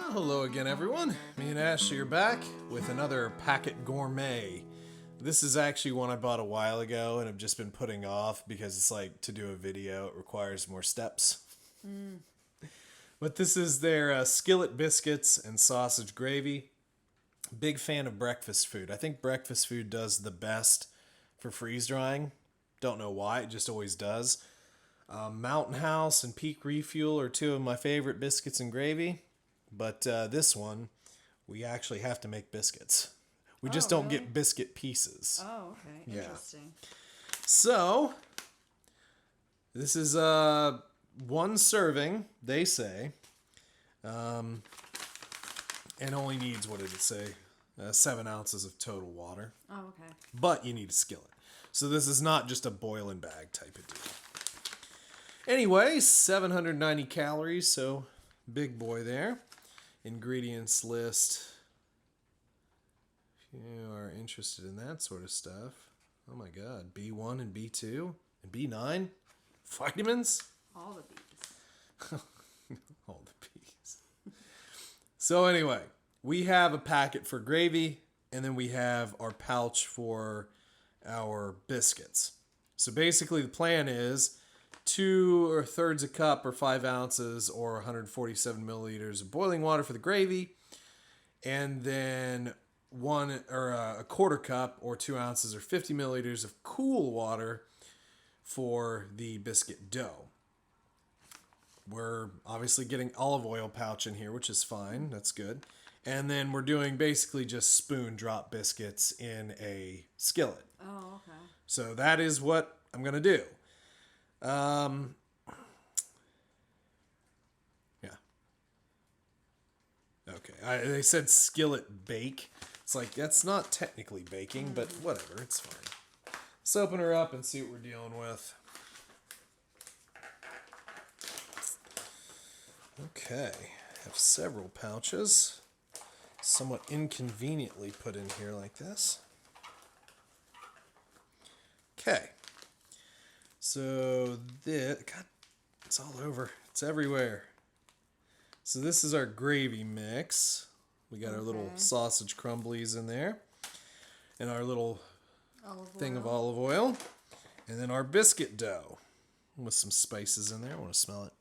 Well, hello again, everyone. Me and Ashley are back with another packet gourmet. This is actually one I bought a while ago and have just been putting off because it's like to do a video, it requires more steps. But this is their Skillet biscuits and sausage gravy. Big fan of breakfast food. I think breakfast food does the best for freeze drying. Don't know why, it just always does. Mountain House and Peak Refuel are two of my favorite biscuits and gravy. But this one, we actually have to make biscuits. We just don't get biscuit pieces. Oh, okay. Interesting. So, this is one serving, they say. And only needs, what did it say? 7 ounces of total water. Oh, okay. But you need a skillet. So this is not just a boil and bag type of deal. Anyway, 790 calories, so big boy there. Ingredients list. If you are interested in that sort of stuff. Oh my god. B1 and B2 and B9. Vitamins. All the bees. All the bees. So anyway, we have a packet for gravy, and then we have our pouch for our biscuits. So basically the plan is 2/3 a cup or 5 ounces or 147 milliliters of boiling water for the gravy, and then a quarter cup or 2 ounces or 50 milliliters of cool water for the biscuit dough. We're obviously getting olive oil pouch in here, which is fine. That's good. And then we're doing basically just spoon drop biscuits in a skillet. Oh, okay. So that is what I'm going to do. Yeah. Okay. They said skillet bake. It's like, that's not technically baking, but whatever. It's fine. Let's open her up and see what we're dealing with. Okay. Have several pouches. Somewhat inconveniently put in here like this. Okay. So God, it's all over. It's everywhere. So this is our gravy mix. We got our little sausage crumblies in there. And our little thing of olive oil. And then our biscuit dough. With some spices in there. I want to smell it.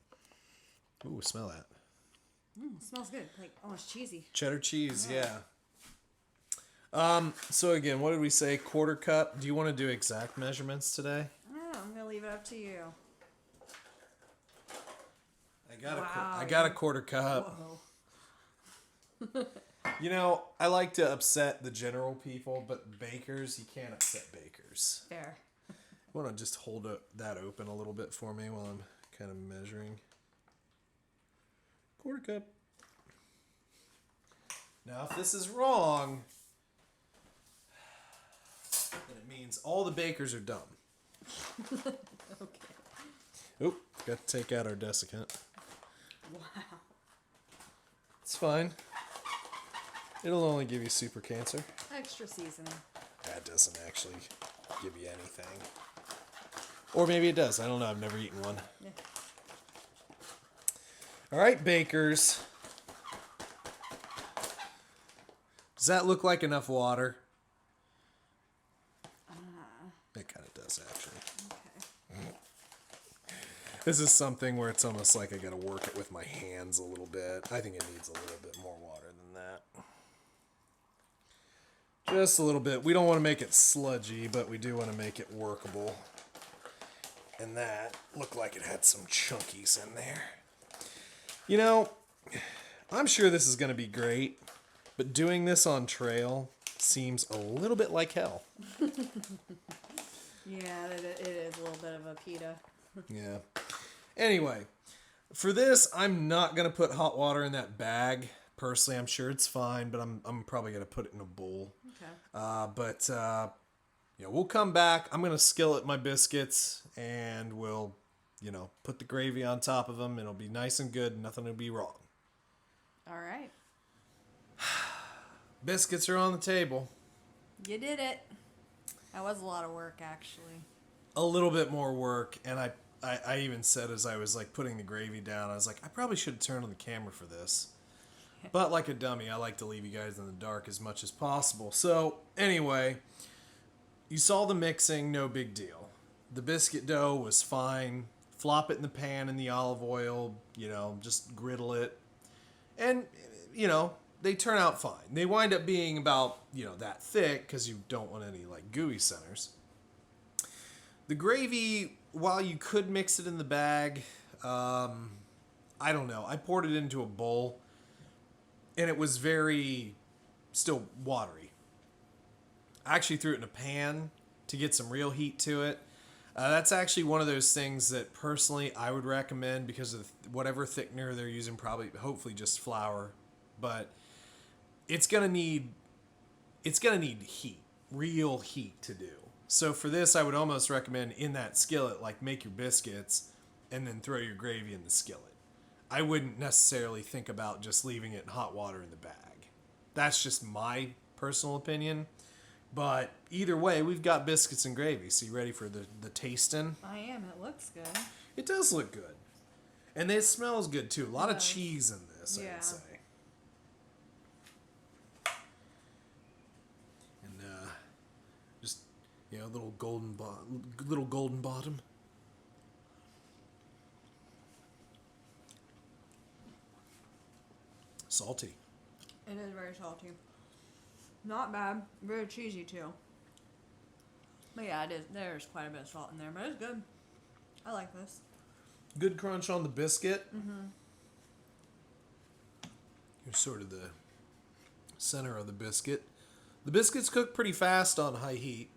Ooh, smell that. It smells good. Like almost cheesy. Cheddar cheese, yeah. So again, what did we say? Quarter cup. Do you want to do exact measurements today? I'm gonna leave it up to you. I got a quarter cup. Whoa. You know, I like to upset the general people, but bakers, you can't upset bakers. Fair. Want to just hold that open a little bit for me while I'm kind of measuring? Quarter cup. Now, if this is wrong, then it means all the bakers are dumb. Okay. Oop, got to take out our desiccant. Wow. It's fine. It'll only give you super cancer. Extra seasoning. That doesn't actually give you anything. Or maybe it does. I don't know. I've never eaten one. Yeah. All right, bakers. Does that look like enough water? It kind of does, actually. Okay. This is something where it's almost like I got to work it with my hands a little bit. I think it needs a little bit more water than that. Just a little bit. We don't want to make it sludgy, but we do want to make it workable. And that looked like it had some chunkies in there. You know, I'm sure this is going to be great, but doing this on trail seems a little bit like hell. Yeah, it is a little bit of a pita. Yeah. Anyway, for this, I'm not going to put hot water in that bag. Personally, I'm sure it's fine, but I'm probably going to put it in a bowl. Okay. We'll come back. I'm going to skillet my biscuits, and we'll, put the gravy on top of them. It'll be nice and good. Nothing will be wrong. All right. Biscuits are on the table. You did it. That was a lot of work, actually. A little bit more work, and I even said as I was like putting the gravy down, I was like, I probably should have turned on the camera for this. But like a dummy, I like to leave you guys in the dark as much as possible. So, anyway, you saw the mixing, no big deal. The biscuit dough was fine. Flop it in the pan in the olive oil, just griddle it. And, they turn out fine. They wind up being about, that thick because you don't want any, gooey centers. The gravy, while you could mix it in the bag, I don't know. I poured it into a bowl, and it was very still watery. I actually threw it in a pan to get some real heat to it. That's actually one of those things that personally I would recommend because of whatever thickener they're using, hopefully just flour, but it's gonna need heat, real heat to do. So for this, I would almost recommend in that skillet, make your biscuits and then throw your gravy in the skillet. I wouldn't necessarily think about just leaving it in hot water in the bag. That's just my personal opinion. But either way, we've got biscuits and gravy. So you ready for the tasting? I am. It looks good. It does look good. And it smells good too. A lot of cheese in this, Yeah. I'd say. And just, little golden bottom. Salty. It is very salty. Not bad. Very cheesy too. But yeah, it is. There's quite a bit of salt in there, but it's good. I like this. Good crunch on the biscuit. Mm-hmm. You're sort of the center of the biscuit. The biscuits cook pretty fast on high heat.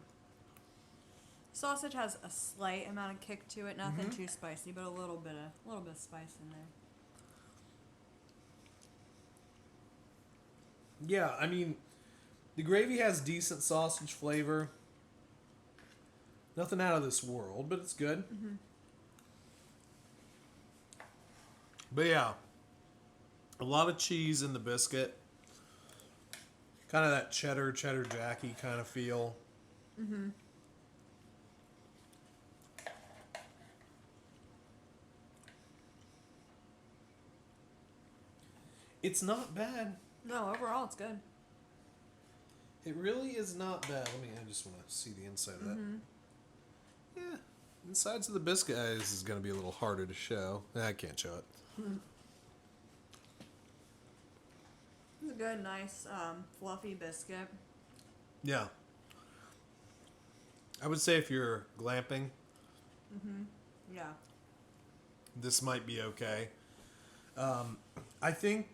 Sausage has a slight amount of kick to it. Nothing too spicy, but a little bit of spice in there. Yeah, I mean, the gravy has decent sausage flavor. Nothing out of this world, but it's good. Mm-hmm. But yeah, a lot of cheese in the biscuit. Kind of that cheddar jacky kind of feel. Mm-hmm. It's not bad. No, overall it's good. It really is not bad. I just want to see the inside of that. Yeah, insides of the biscuit. This is going to be a little harder to show. I can't show it. It's a good, nice, fluffy biscuit. Yeah. I would say if you're glamping, Yeah. this might be okay. I think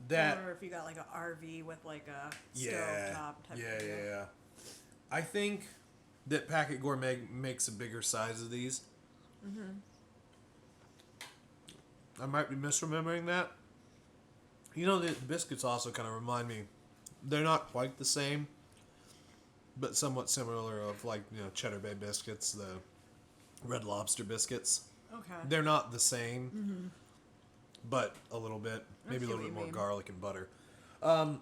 that... Or if you got like an RV with like a Yeah, stovetop type of deal. yeah. I think that Packet Gourmet makes a bigger size of these. I might be misremembering that. The biscuits also kind of remind me, they're not quite the same, but somewhat similar of Cheddar Bay biscuits, the Red Lobster biscuits. Okay. They're not the same, but a little bit, maybe a little bit more garlic and butter. But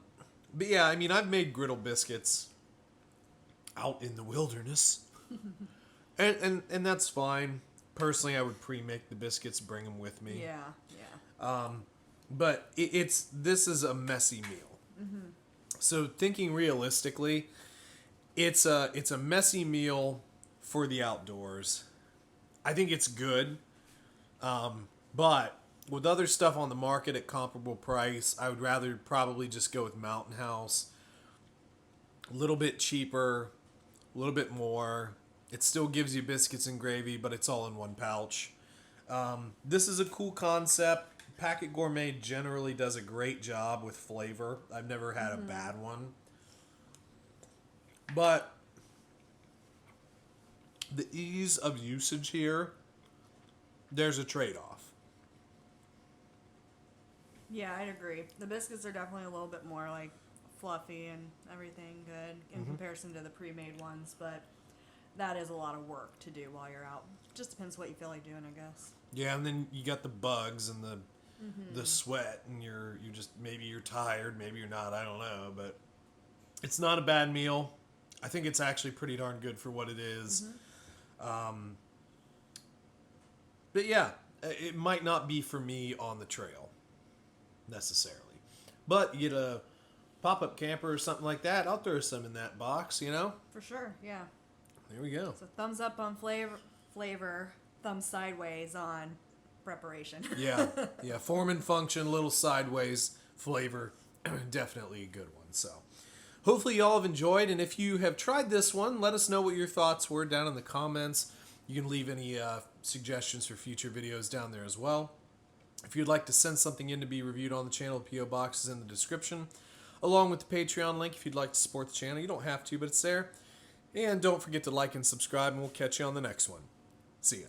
yeah, I mean, I've made griddle biscuits out in the wilderness, and that's fine. Personally, I would pre-make the biscuits, bring them with me. Yeah. But this is a messy meal. So thinking realistically, it's a messy meal for the outdoors. I think it's good, but with other stuff on the market at comparable price, I would rather probably just go with Mountain House. A little bit cheaper, a little bit more. It still gives you biscuits and gravy, but it's all in one pouch. This is a cool concept. Packet Gourmet generally does a great job with flavor. I've never had a bad one. But the ease of usage here, there's a trade-off. Yeah, I'd agree. The biscuits are definitely a little bit more fluffy and everything good in comparison to the pre-made ones, but that is a lot of work to do while you're out. Just depends what you feel like doing, I guess. Yeah, and then you got the bugs and the sweat, and you're just, maybe you're tired, maybe you're not, I don't know, but it's not a bad meal. I think it's actually pretty darn good for what it is. But yeah, it might not be for me on the trail necessarily, But you get a pop-up camper or something like that, I'll throw some in that box, you know? For sure, yeah. There we go. So thumbs up on flavor, thumbs sideways on preparation. Yeah, yeah. Form and function, a little sideways flavor, definitely a good one. So, hopefully y'all have enjoyed, and if you have tried this one, let us know what your thoughts were down in the comments. You can leave any suggestions for future videos down there as well. If you'd like to send something in to be reviewed on the channel, the P.O. Box is in the description, along with the Patreon link if you'd like to support the channel. You don't have to, but it's there. And don't forget to like and subscribe, and we'll catch you on the next one. See ya.